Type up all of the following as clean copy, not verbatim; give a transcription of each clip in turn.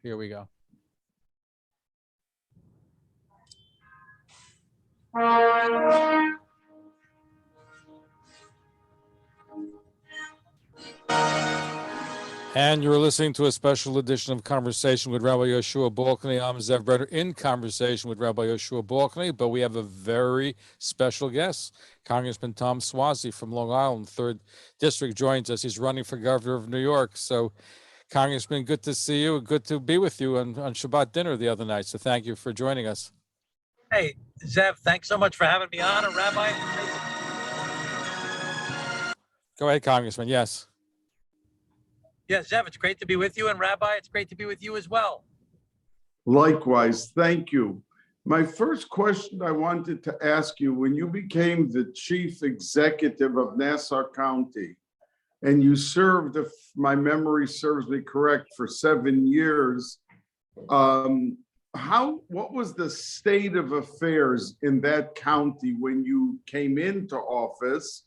Here we go. And you're listening to a special edition of Conversation with Rabbi Yehoshua Balkany. I'm Zev Brenner in conversation with Rabbi Yehoshua Balkany, but we have a very special guest. Congressman Tom Suozzi from Long Island, 3rd District, joins us. He's running for governor of New York. So, Congressman, good to see you. Good to be with you on Shabbat dinner the other night. So thank you for joining us. Hey, Zev, thanks so much for having me on. And Rabbi, Go ahead, Congressman. Yes. yeah, Zev, it's great to be with you. And Rabbi, it's great to be with you as well. Likewise, thank you. My first question I wanted to ask you, when you became the chief executive of Nassau County, and you served, if my memory serves me correct, for 7 years, what was the state of affairs in that county when you came into office?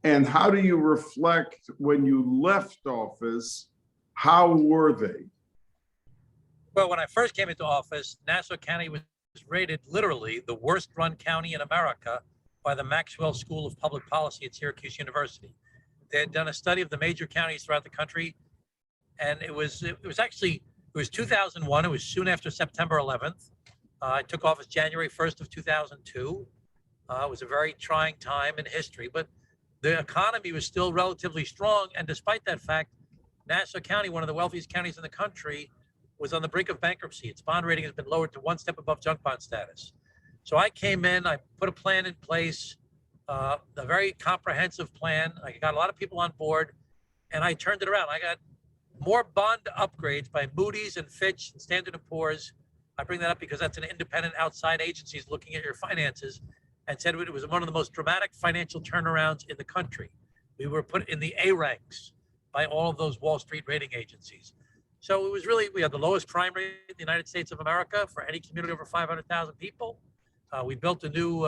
And how do you reflect when you left office? How were they? Well, when I first came into office, Nassau County was rated literally the worst run county in America by the Maxwell School of Public Policy at Syracuse University. They had done a study of the major counties throughout the country. And it was 2001. It was soon after September 11th. I took office January 1st of 2002. It was a very trying time in history, but the economy was still relatively strong. And despite that fact, Nassau County, one of the wealthiest counties in the country, was on the brink of bankruptcy. Its bond rating has been lowered to one step above junk bond status. So I came in, I put a plan in place, a very comprehensive plan. I got a lot of people on board, and I turned it around. I got more bond upgrades by Moody's and Fitch and Standard & Poor's. I bring that up because that's an independent outside agency looking at your finances, and said it was one of the most dramatic financial turnarounds in the country. We were put in the A ranks by all of those Wall Street rating agencies. So it was really, we had the lowest crime rate in the United States of America for any community over 500,000 people. We built a new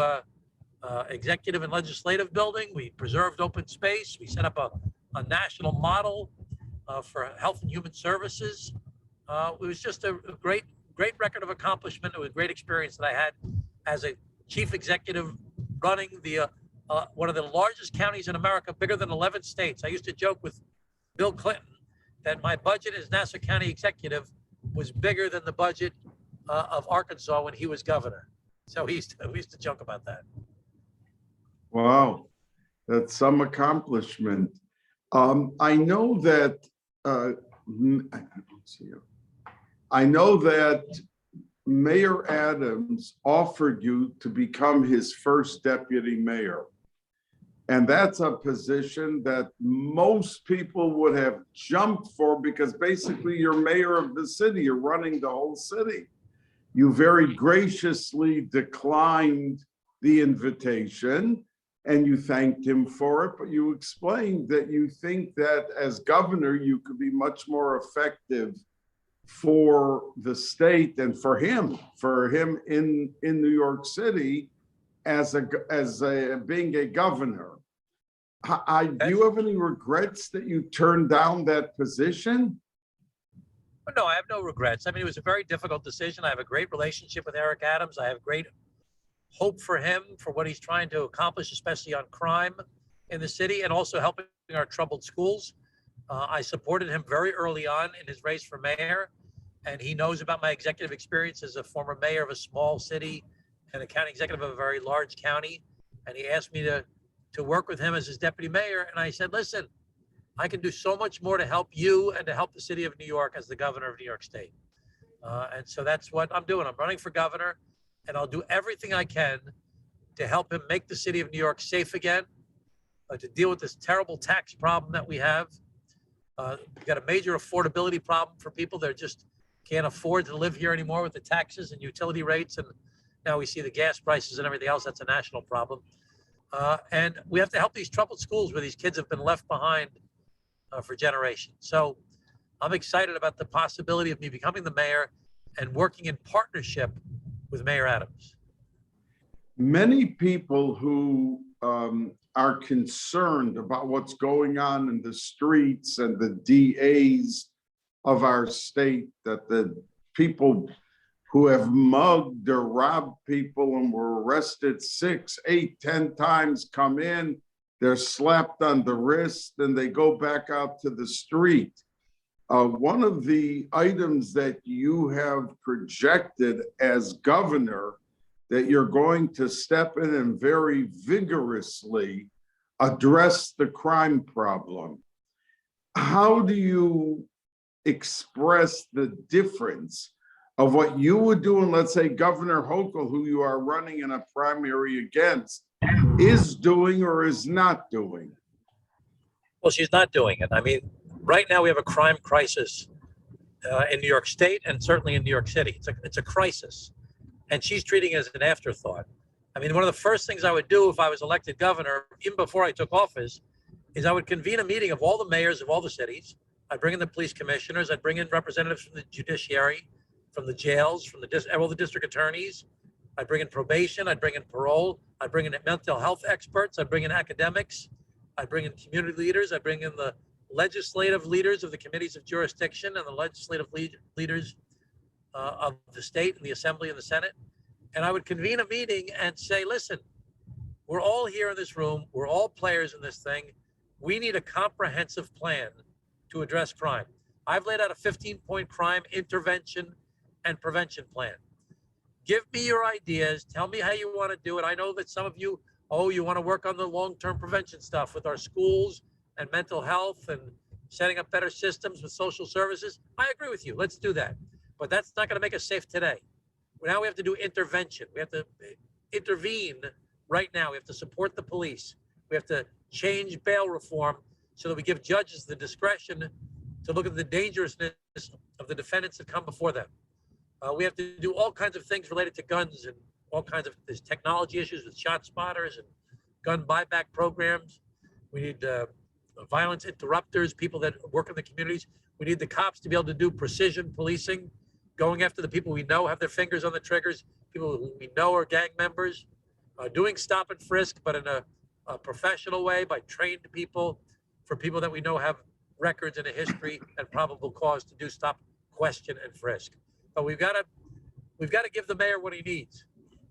executive and legislative building. We preserved open space. We set up a national model for health and human services. It was just a great record of accomplishment. It was a great experience that I had as a chief executive running the one of the largest counties in America, bigger than 11 states. I used to joke with Bill Clinton that my budget as Nassau County executive was bigger than the budget of Arkansas when he was governor. So we used to joke about that. Wow, that's some accomplishment. I know that Mayor Adams offered you to become his first deputy mayor. And that's a position that most people would have jumped for, because basically you're mayor of the city, you're running the whole city. You very graciously declined the invitation and you thanked him for it, but you explained that you think that as governor, you could be much more effective for the state and for him in New York City as being a governor. Do you have any regrets that you turned down that position? No, I have no regrets. I mean, it was a very difficult decision. I have a great relationship with Eric Adams. I have great hope for him, for what he's trying to accomplish, especially on crime in the city and also helping our troubled schools. I supported him very early on in his race for mayor, and he knows about my executive experience as a former mayor of a small city and a county executive of a very large county. And he asked me to work with him as his deputy mayor. And I said, listen, I can do so much more to help you and to help the city of New York as the governor of New York State. And so that's what I'm doing. I'm running for governor, and I'll do everything I can to help him make the city of New York safe again, to deal with this terrible tax problem that we have. We've got a major affordability problem for people that just can't afford to live here anymore with the taxes and utility rates. And now we see the gas prices and everything else. That's a national problem. And we have to help these troubled schools where these kids have been left behind for generations. So I'm excited about the possibility of me becoming the mayor and working in partnership with Mayor Adams. Many people who are concerned about what's going on in the streets and the DA's of our state, that the people who have mugged or robbed people and were arrested 6, 8, 10 times come in, they're slapped on the wrist, and they go back out to the street. One of the items that you have projected as governor that you're going to step in and very vigorously address the crime problem. How do you express the difference of what you would do, and let's say Governor Hochul, who you are running in a primary against, is doing or is not doing? Well, she's not doing it. I mean, right now we have a crime crisis in New York State and certainly in New York City. It's a crisis, and she's treating it as an afterthought. I mean, one of the first things I would do if I was elected governor, even before I took office, is I would convene a meeting of all the mayors of all the cities. I'd bring in the police commissioners. I'd bring in representatives from the judiciary, from the jails, from all the district attorneys. I'd bring in probation. I'd bring in parole. I'd bring in mental health experts. I'd bring in academics. I'd bring in community leaders. I'd bring in the legislative leaders of the committees of jurisdiction and the legislative leaders of the state and the assembly and the Senate. And I would convene a meeting and say, listen, we're all here in this room. We're all players in this thing. We need a comprehensive plan to address crime. I've laid out a 15-point crime intervention and prevention plan. Give me your ideas. Tell me how you want to do it. I know that some of you, you want to work on the long-term prevention stuff with our schools and mental health and setting up better systems with social services. I agree with you. Let's do that. But that's not going to make us safe today. Now we have to do intervention. We have to intervene right now. We have to support the police. We have to change bail reform so that we give judges the discretion to look at the dangerousness of the defendants that come before them. We have to do all kinds of things related to guns and all kinds of there's technology issues with shot spotters and gun buyback programs. We need violence interrupters, people that work in the communities. We need the cops to be able to do precision policing, going after the people we know have their fingers on the triggers, people who we know are gang members, doing stop and frisk, but in a professional way by trained people, for people that we know have records and a history and probable cause to do stop, question, and frisk. But we've got to give the mayor what he needs.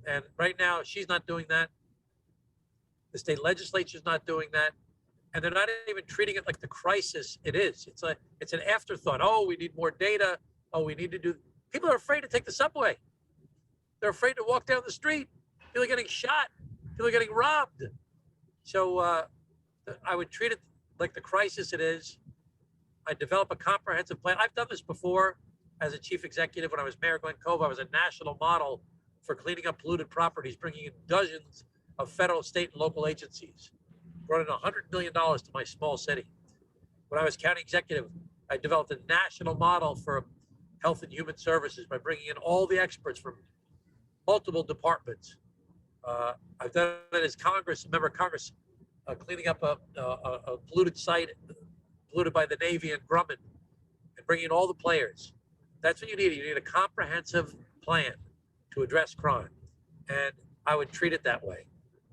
And right now, she's not doing that. The state legislature's not doing that. And they're not even treating it like the crisis it is. It's an afterthought. Oh, we need more data. Oh, we need to do. People are afraid to take the subway. They're afraid to walk down the street. People are getting shot. People are getting robbed. So I would treat it like the crisis it is. I develop a comprehensive plan. I've done this before as a chief executive when I was Mayor of Glen Cove. I was a national model for cleaning up polluted properties, bringing in dozens of federal, state, and local agencies. Brought in $100 million to my small city. When I was county executive, I developed a national model for health and human services by bringing in all the experts from multiple departments. I've done it as member of Congress, cleaning up a polluted site, polluted by the Navy in Grumman, and bringing in all the players. That's what you need. You need a comprehensive plan to address crime. And I would treat it that way,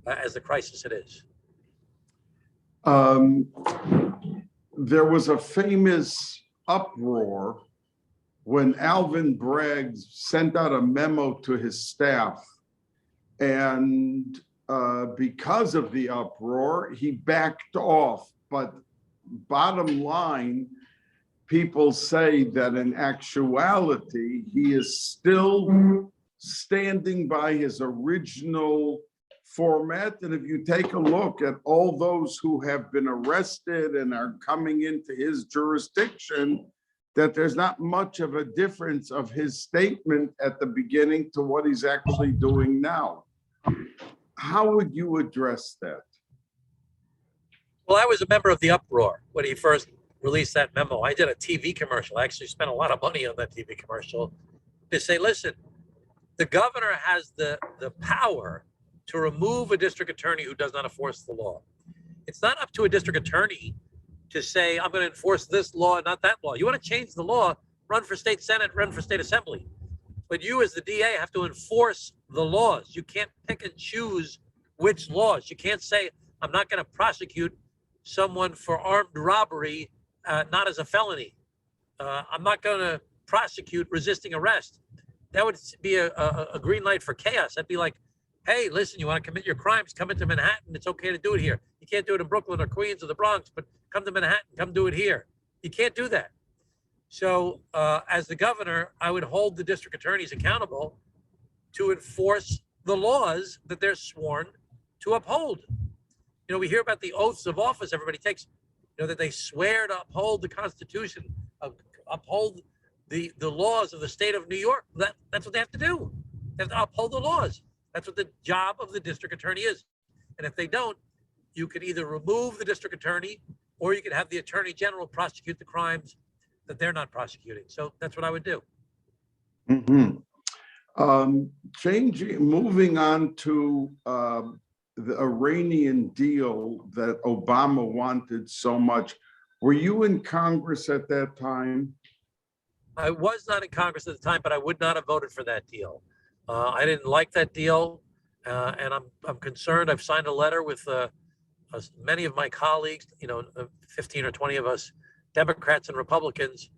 as the crisis it is. There was a famous uproar when Alvin Bragg sent out a memo to his staff. And because of the uproar, he backed off. But bottom line, people say that in actuality, he is still standing by his original format. And if you take a look at all those who have been arrested and are coming into his jurisdiction, that there's not much of a difference of his statement at the beginning to what he's actually doing now. How would you address that? Well, I was a member of the uproar when he first released that memo. I did a TV commercial. I actually spent a lot of money on that TV commercial to say, listen, the governor has the power to remove a district attorney who does not enforce the law. It's not up to a district attorney to say, I'm going to enforce this law, not that law. You want to change the law, run for state senate, run for state assembly. But you as the DA have to enforce the laws. You can't pick and choose which laws. You can't say, I'm not going to prosecute someone for armed robbery, not as a felony. I'm not going to prosecute resisting arrest. That would be a green light for chaos. That'd be like, hey, listen, you want to commit your crimes, come into Manhattan. It's okay to do it here. You can't do it in Brooklyn or Queens or the Bronx, but come to Manhattan, come do it here. You can't do that. So as the governor, I would hold the district attorneys accountable to enforce the laws that they're sworn to uphold. You know, we hear about the oaths of office everybody takes, you know, that they swear to uphold the Constitution, uphold the laws of the state of New York. That's what they have to do. They have to uphold the laws. That's what the job of the district attorney is. And if they don't, you could either remove the district attorney or you could have the attorney general prosecute the crimes that they're not prosecuting. So that's what I would do. Mm-hmm. Moving on to the Iranian deal that Obama wanted so much. Were you in Congress at that time? I was not in Congress at the time, but I would not have voted for that deal. I didn't like that deal, and I'm concerned. I've signed a letter with many of my colleagues, 15 or 20 of us, Democrats and Republicans,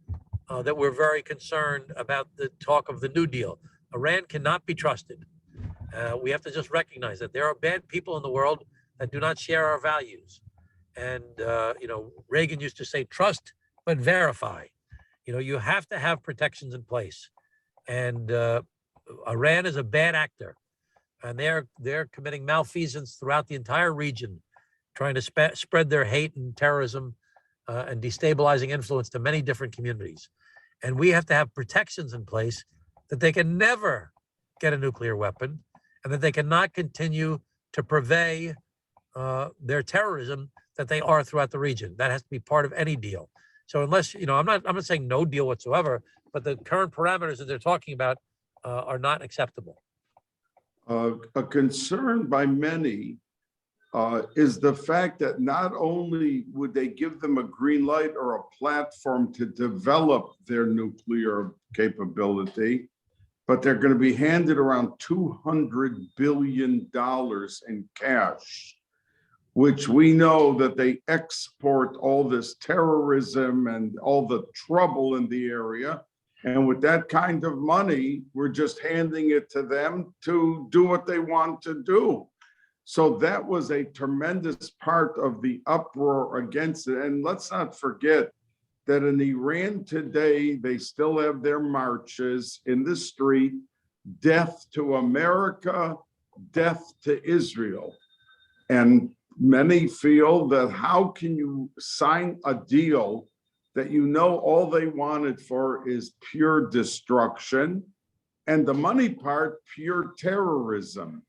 that we're very concerned about the talk of the New Deal. Iran cannot be trusted. We have to just recognize that there are bad people in the world that do not share our values. And, Reagan used to say, trust, but verify. You have to have protections in place. And Iran is a bad actor. And they're committing malfeasance throughout the entire region, trying to spread their hate and terrorism and destabilizing influence to many different communities. And we have to have protections in place that they can never get a nuclear weapon and that they cannot continue to purvey their terrorism that they are throughout the region. That has to be part of any deal. So unless, I'm not saying no deal whatsoever, but the current parameters that they're talking about are not acceptable. A concern by many is the fact that not only would they give them a green light or a platform to develop their nuclear capability, but they're going to be handed around $200 billion in cash, which we know that they export all this terrorism and all the trouble in the area. And with that kind of money, we're just handing it to them to do what they want to do. So that was a tremendous part of the uproar against it. And let's not forget that in Iran today, they still have their marches in the street, death to America, death to Israel. And many feel that how can you sign a deal that all they wanted for is pure destruction, and the money part, pure terrorism.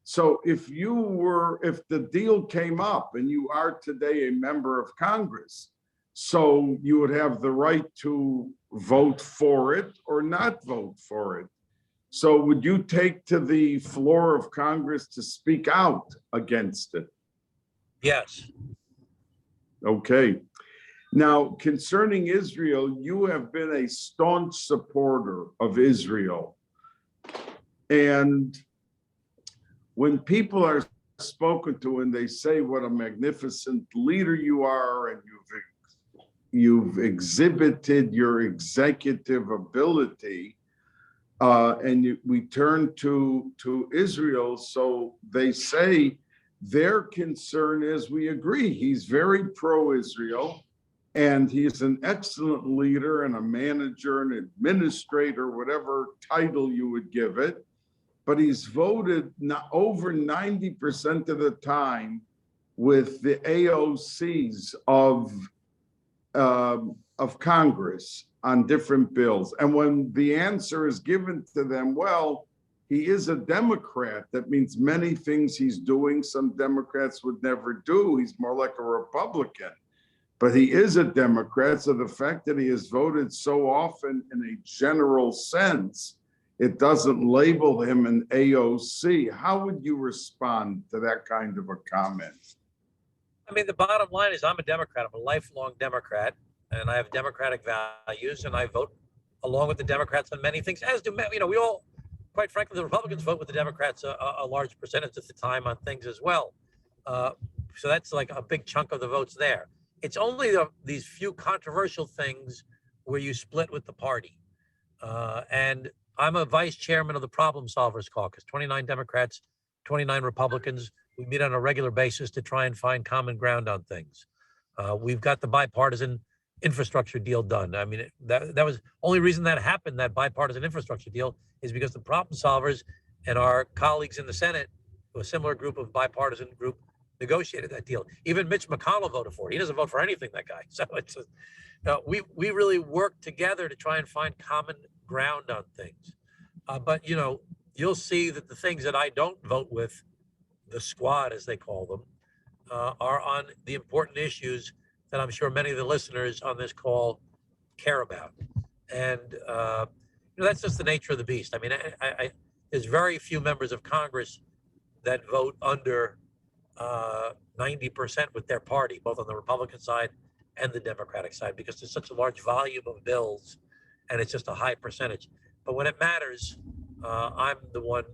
So if the deal came up and you are today a member of Congress, so you would have the right to vote for it or not vote for it. So would you take to the floor of Congress to speak out against it? Yes. Okay. Now, concerning Israel, you have been a staunch supporter of Israel. And when people are spoken to and they say what a magnificent leader you are and you've exhibited your executive ability, we turn to Israel, so they say their concern is, we agree, he's very pro-Israel, and he's an excellent leader and a manager, an administrator, whatever title you would give it. But he's voted over 90% of the time with the AOCs of Congress on different bills. And when the answer is given to them, well, he is a Democrat. That means many things he's doing some Democrats would never do. He's more like a Republican. But he is a Democrat, so the fact that he has voted so often in a general sense, it doesn't label him an AOC. How would you respond to that kind of a comment? I mean, the bottom line is I'm a Democrat. I'm a lifelong Democrat, and I have democratic values, and I vote along with the Democrats on many things, as do, we all, quite frankly, the Republicans vote with the Democrats a large percentage of the time on things as well. So that's like a big chunk of the votes there. It's only these few controversial things where you split with the party. And I'm a vice chairman of the Problem Solvers Caucus, 29 Democrats, 29 Republicans. We meet on a regular basis to try and find common ground on things. We've got the bipartisan infrastructure deal done. I mean, that was only reason that happened, that bipartisan infrastructure deal, is because the problem solvers and our colleagues in the Senate, a similar group of bipartisan group, negotiated that deal. Even Mitch McConnell voted for it. He doesn't vote for anything, that guy. So it's we really work together to try and find common ground on things. But, you know, you'll see that the things that I don't vote with, the squad, as they call them, are on the important issues that I'm sure many of the listeners on this call care about. And you know, that's just the nature of the beast. I mean, there's very few members of Congress that vote under 90% with their party, both on the Republican side and the Democratic side, because there's such a large volume of bills and it's just a high percentage. But when it matters, I'm the one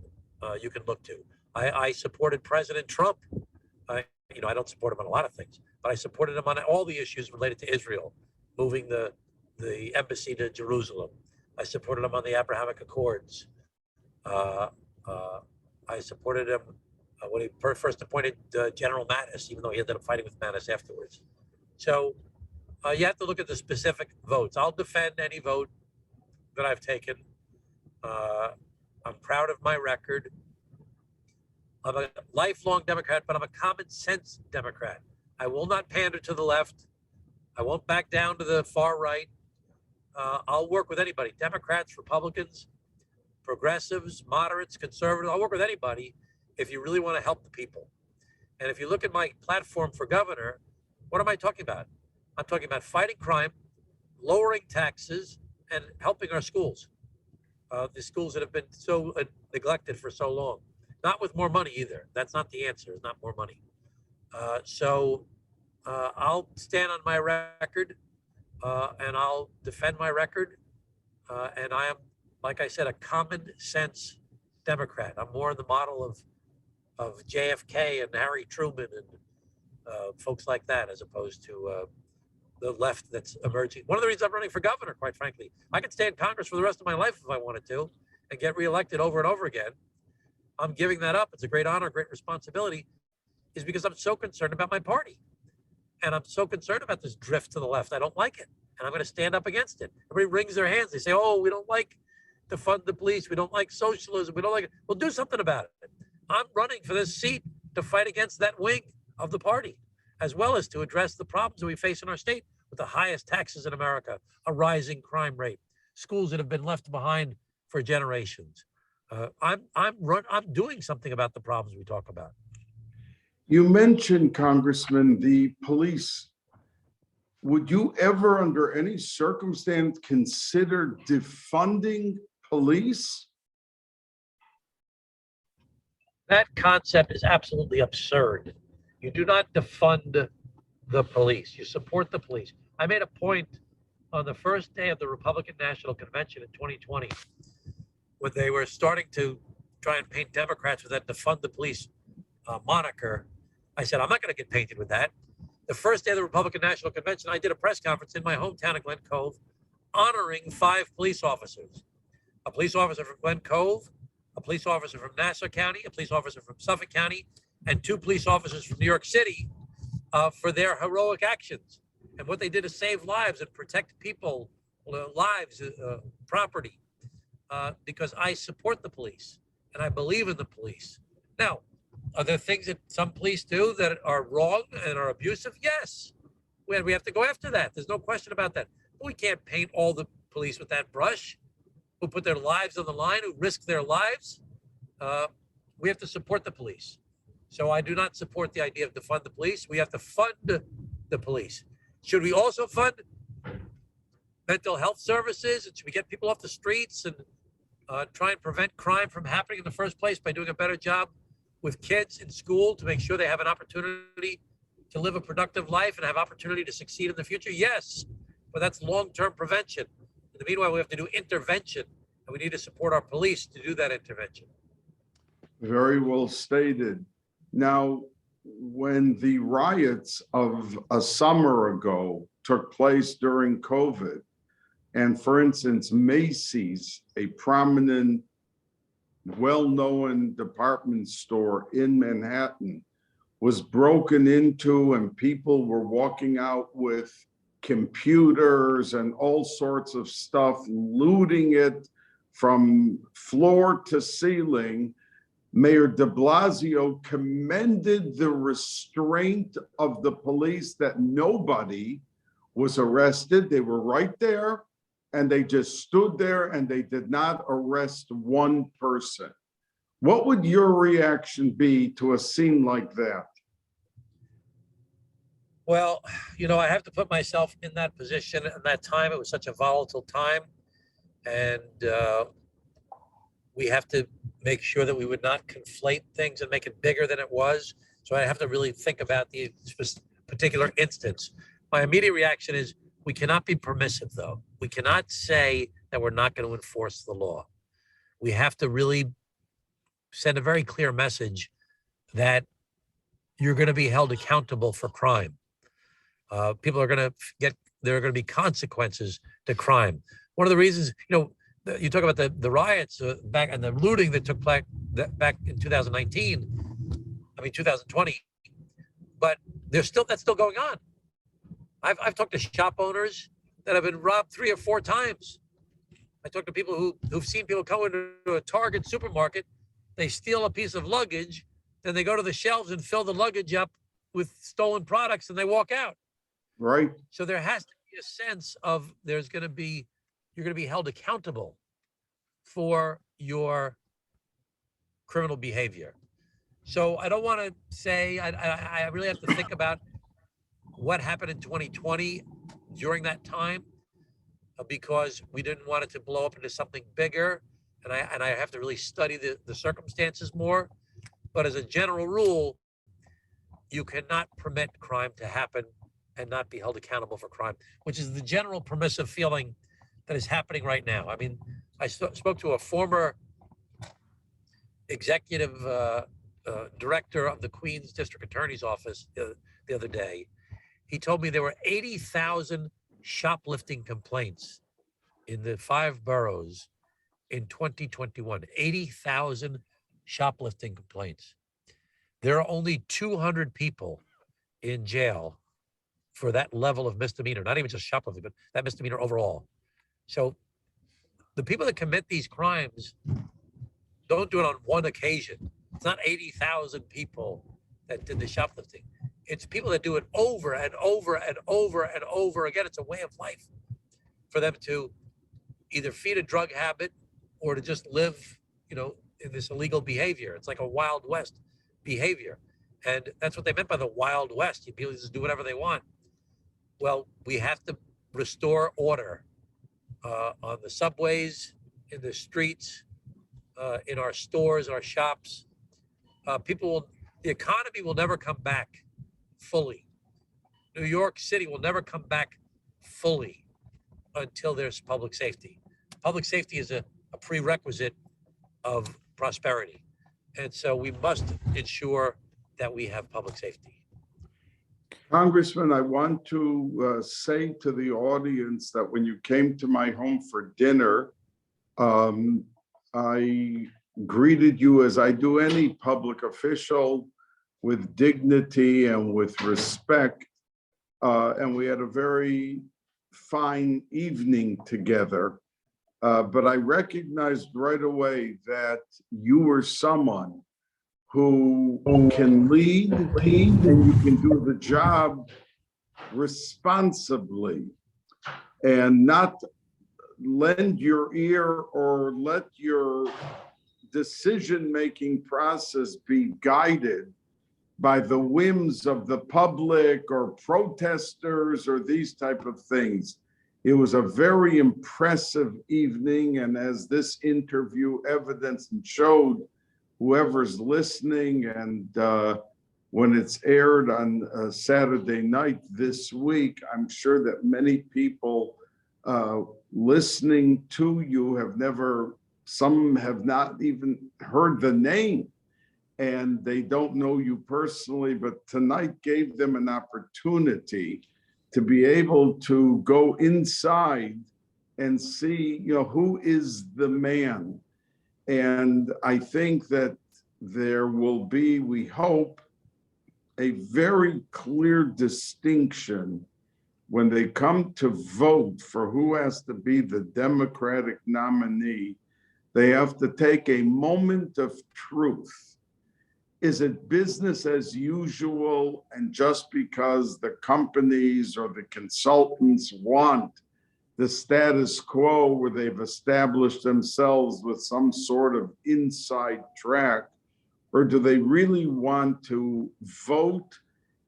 you can look to. I supported President Trump. You know, I don't support him on a lot of things, but I supported him on all the issues related to Israel, moving the embassy to Jerusalem. I supported him on the Abrahamic Accords. I supported him when he first appointed General Mattis, even though he ended up fighting with Mattis afterwards. So you have to look at the specific votes. I'll defend any vote that I've taken. I'm proud of my record. I'm a lifelong Democrat, but I'm a common sense Democrat. I will not pander to the left. I won't back down to the far right. I'll work with anybody, Democrats, Republicans, progressives, moderates, conservatives. I'll work with anybody if you really want to help the people. And if you look at my platform for governor, what am I talking about? I'm talking about fighting crime, lowering taxes, and helping our schools. The schools that have been so neglected for so long. Not with more money either. That's not the answer, it's not more money. So I'll stand on my record and I'll defend my record. And I am, like I said, a common sense Democrat. I'm more in the model of JFK and Harry Truman and folks like that, as opposed to the left that's emerging. One of the reasons I'm running for governor, quite frankly, I could stay in Congress for the rest of my life if I wanted to and get reelected over and over again. I'm giving that up. It's a great honor, great responsibility, is because I'm so concerned about my party. And I'm so concerned about this drift to the left. I don't like it. And I'm going to stand up against it. Everybody wrings their hands. They say, oh, we don't like to fund the police. We don't like socialism. We don't like it. Well, do something about it. I'm running for this seat to fight against that wing of the party, as well as to address the problems that we face in our state with the highest taxes in America, a rising crime rate, schools that have been left behind for generations. I'm doing something about the problems we talk about. You mentioned, Congressman, the police. Would you ever, under any circumstance, consider defunding police? That concept is absolutely absurd. You do not defund the police. You support the police. I made a point on the first day of the Republican National Convention in 2020, when they were starting to try and paint Democrats with that defund the police moniker. I said, I'm not going to get painted with that. The first day of the Republican National Convention, I did a press conference in my hometown of Glen Cove honoring 5 police officers. A police officer from Glen Cove, a police officer from Nassau County, a police officer from Suffolk County, and 2 police officers from New York City for their heroic actions. And what they did is save lives and protect people, lives, property, because I support the police and I believe in the police. Now, are there things that some police do that are wrong and are abusive? Yes. We have to go after that. There's no question about that. But we can't paint all the police with that brush, who put their lives on the line, who risk their lives. We have to support the police. So I do not support the idea of defund the police. We have to fund the police. Should we also fund mental health services? And should we get people off the streets and try and prevent crime from happening in the first place by doing a better job with kids in school to make sure they have an opportunity to live a productive life and have opportunity to succeed in the future? Yes, but that's long-term prevention. In the meanwhile, we have to do intervention, and we need to support our police to do that intervention. Very well stated. Now, when the riots of a summer ago took place during COVID, And for instance, Macy's, a prominent, well-known department store in Manhattan, was broken into and people were walking out with computers and all sorts of stuff, looting it from floor to ceiling. Mayor de Blasio commended the restraint of the police, that nobody was arrested. They were right there and they just stood there and they did not arrest one person. What would your reaction be to a scene like that? Well, I have to put myself in that position. At that time, it was such a volatile time. And we have to make sure that we would not conflate things and make it bigger than it was. So I have to really think about the particular instance. My immediate reaction is we cannot be permissive, though. We cannot say that we're not going to enforce the law. We have to really send a very clear message that you're going to be held accountable for crime. People are going to there are going to be consequences to crime. One of the reasons, you talk about the riots back and the looting that took place back in 2020, but that's still going on. I've talked to shop owners that have been robbed 3 or 4 times. I talked to people who've seen people come into a Target supermarket, they steal a piece of luggage, then they go to the shelves and fill the luggage up with stolen products and they walk out. Right. So there has to be a sense of you're going to be held accountable for your criminal behavior. So I don't want to say, I really have to think about what happened in 2020 during that time, because we didn't want it to blow up into something bigger. And I have to really study the circumstances more. But as a general rule, you cannot permit crime to happen and not be held accountable for crime, which is the general permissive feeling that is happening right now. I mean, I spoke to a former executive director of the Queens District Attorney's Office the other day. He told me there were 80,000 shoplifting complaints in the 5 boroughs in 2021. 80,000 shoplifting complaints. There are only 200 people in jail for that level of misdemeanor, not even just shoplifting, but that misdemeanor overall. So the people that commit these crimes don't do it on one occasion. It's not 80,000 people that did the shoplifting. It's people that do it over and over and over and over again. It's a way of life for them to either feed a drug habit or to just live, in this illegal behavior. It's like a Wild West behavior. And that's what they meant by the Wild West. People just do whatever they want. Well, we have to restore order on the subways, in the streets, in our stores, our shops. The economy will never come back fully. New York City will never come back fully until there's public safety. Public safety is a prerequisite of prosperity. And so we must ensure that we have public safety. Congressman, I want to say to the audience that when you came to my home for dinner, I greeted you as I do any public official, with dignity and with respect. And we had a very fine evening together. But I recognized right away that you were someone who can lead and you can do the job responsibly and not lend your ear or let your decision-making process be guided by the whims of the public or protesters or these type of things. It was a very impressive evening, and as this interview evidenced and showed, whoever's listening and when it's aired on Saturday night this week, I'm sure that many people listening to you some have not even heard the name and they don't know you personally, but tonight gave them an opportunity to be able to go inside and see, who is the man. And I think that there will be, we hope, a very clear distinction when they come to vote for who has to be the Democratic nominee. They have to take a moment of truth. Is it business as usual? And just because the companies or the consultants want the status quo where they've established themselves with some sort of inside track, or do they really want to vote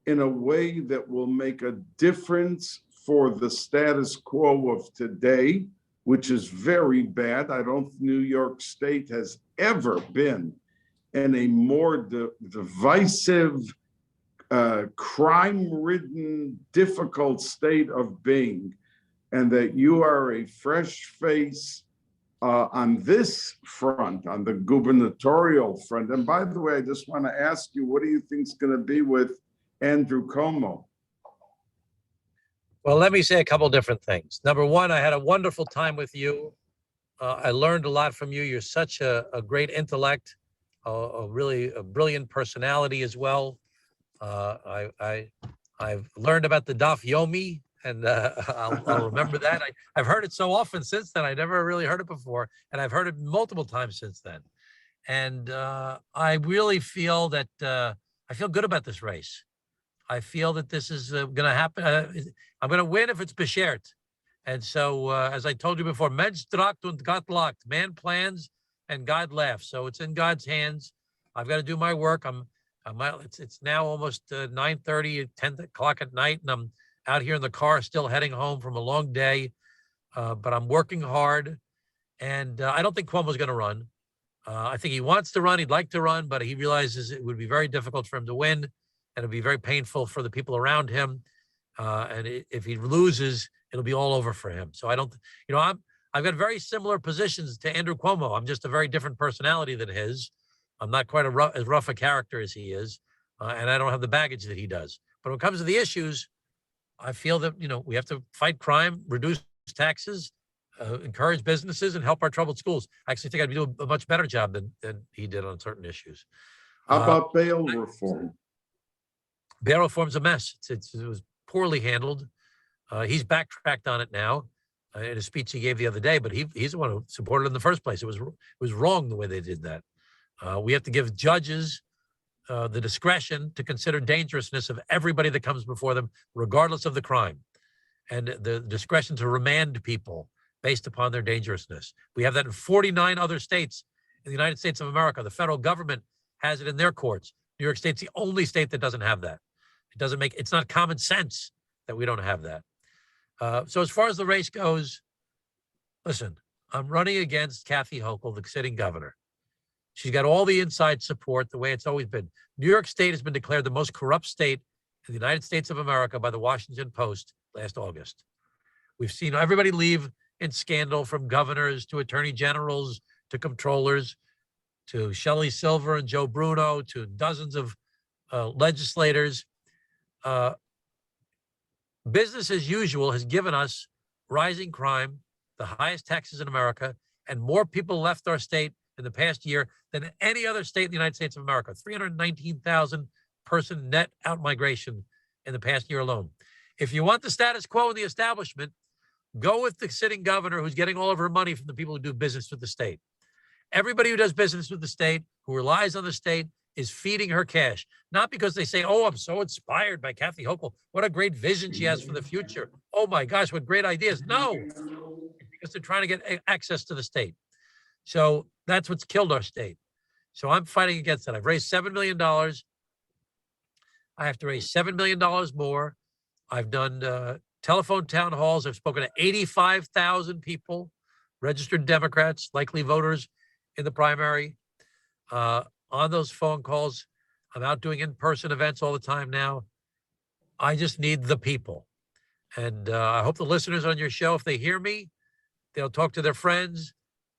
in a way that will make a difference for the status quo of today, which is very bad? I don't think New York State has ever been in a more divisive, crime-ridden, difficult state of being, and that you are a fresh face on this front, on the gubernatorial front. And by the way, I just want to ask you, what do you think is going to be with Andrew Cuomo? Well, let me say a couple different things. Number one, I had a wonderful time with you. I learned a lot from you. You're such a great intellect, really a brilliant personality as well. I've learned about the Daf Yomi, and I'll remember that. I've heard it so often since then. I never really heard it before, and I've heard it multiple times since then. And I really feel that I feel good about this race. I feel that this is going to happen. I'm going to win if it's beschert. And so, as I told you before, Mensch tragt und Gott lacht. Man plans and God laughs. So it's in God's hands. I've got to do my work. It's now almost 9:30, 10 o'clock at night, and I'm out here in the car still heading home from a long day. But I'm working hard, and I don't think Cuomo's going to run. I think he wants to run. He'd like to run, but he realizes it would be very difficult for him to win, and it'll be very painful for the people around him. If he loses, it'll be all over for him. So I don't, I've got very similar positions to Andrew Cuomo. I'm just a very different personality than his. I'm not quite as rough a character as he is, and I don't have the baggage that he does. But when it comes to the issues, I feel that, we have to fight crime, reduce taxes, encourage businesses, and help our troubled schools. I actually think I'd do a much better job than he did on certain issues. How about bail reform? Bail reform's a mess. It was poorly handled. He's backtracked on it now in a speech he gave the other day, but he's the one who supported it in the first place. It was wrong the way they did that. We have to give judges the discretion to consider dangerousness of everybody that comes before them, regardless of the crime, and the discretion to remand people based upon their dangerousness. We have that in 49 other states in the United States of America. The federal government has it in their courts. New York State's the only state that doesn't have that. It's not common sense that we don't have that. So as far as the race goes, listen, I'm running against Kathy Hochul, the sitting governor. She's got all the inside support the way it's always been. New York State has been declared the most corrupt state in the United States of America by the Washington Post last August. We've seen everybody leave in scandal, from governors to attorney generals to comptrollers to Shelley Silver and Joe Bruno to dozens of legislators. Business as usual has given us rising crime, the highest taxes in America, and more people left our state in the past year than any other state in the United States of America. 319,000 person net out-migration in the past year alone. If you want the status quo in the establishment, go with the sitting governor who's getting all of her money from the people who do business with the state. Everybody who does business with the state, who relies on the state, is feeding her cash. Not because they say, oh, I'm so inspired by Kathy Hochul. What a great vision she has for the future. Oh my gosh, what great ideas. No, because they're trying to get access to the state. So that's what's killed our state. So I'm fighting against that. I've raised $7 million. I have to raise $7 million more. I've done telephone town halls. I've spoken to 85,000 people, registered Democrats, likely voters in the primary. On those phone calls, I'm out doing in-person events all the time now. I just need the people. And I hope the listeners on your show, if they hear me, they'll talk to their friends,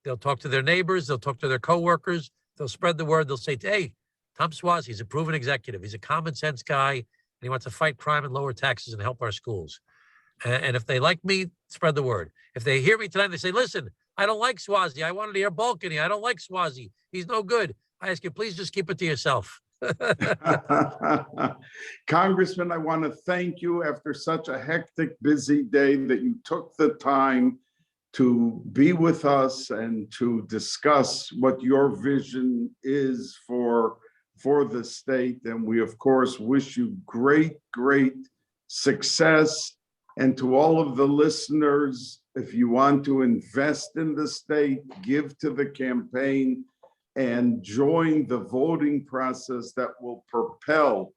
they'll talk to their neighbors, they'll talk to their coworkers, they'll spread the word. They'll say, hey, Tom Suozzi, he's a proven executive. He's a common sense guy, and he wants to fight crime and lower taxes and help our schools. And if they like me, spread the word. If they hear me tonight, they say, listen, I don't like Suozzi. I wanted to hear Balkany. I don't like Suozzi. He's no good. I ask you, please just keep it to yourself. Congressman, I want to thank you after such a hectic, busy day that you took the time to be with us and to discuss what your vision is for the state. And we, of course, wish you great, great success. And to all of the listeners, if you want to invest in the state, give to the campaign and join the voting process that will propel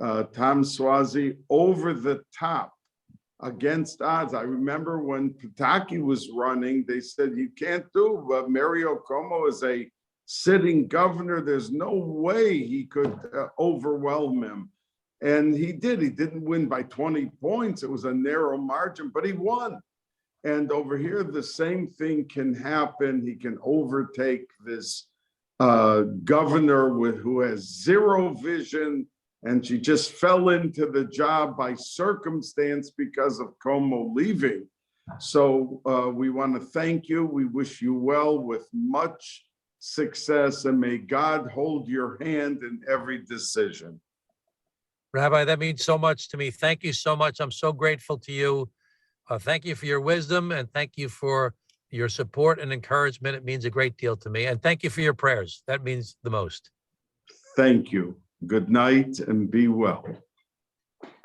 Tom Suozzi over the top against odds. I remember when Pataki was running, they said, you can't do, Mario Cuomo is a sitting governor. There's no way he could overwhelm him. And he did. He didn't win by 20 points. It was a narrow margin, but he won. And over here, the same thing can happen. He can overtake this governor who has zero vision, and she just fell into the job by circumstance because of Cuomo leaving. So we want to thank you. We wish you well with much success, and may God hold your hand in every decision. Rabbi, that means so much to me. Thank you so much. I'm so grateful to you. Thank you for your wisdom, and thank you for your support and encouragement. It means a great deal to me. And thank you for your prayers. That means the most. Thank you. Good night and be well.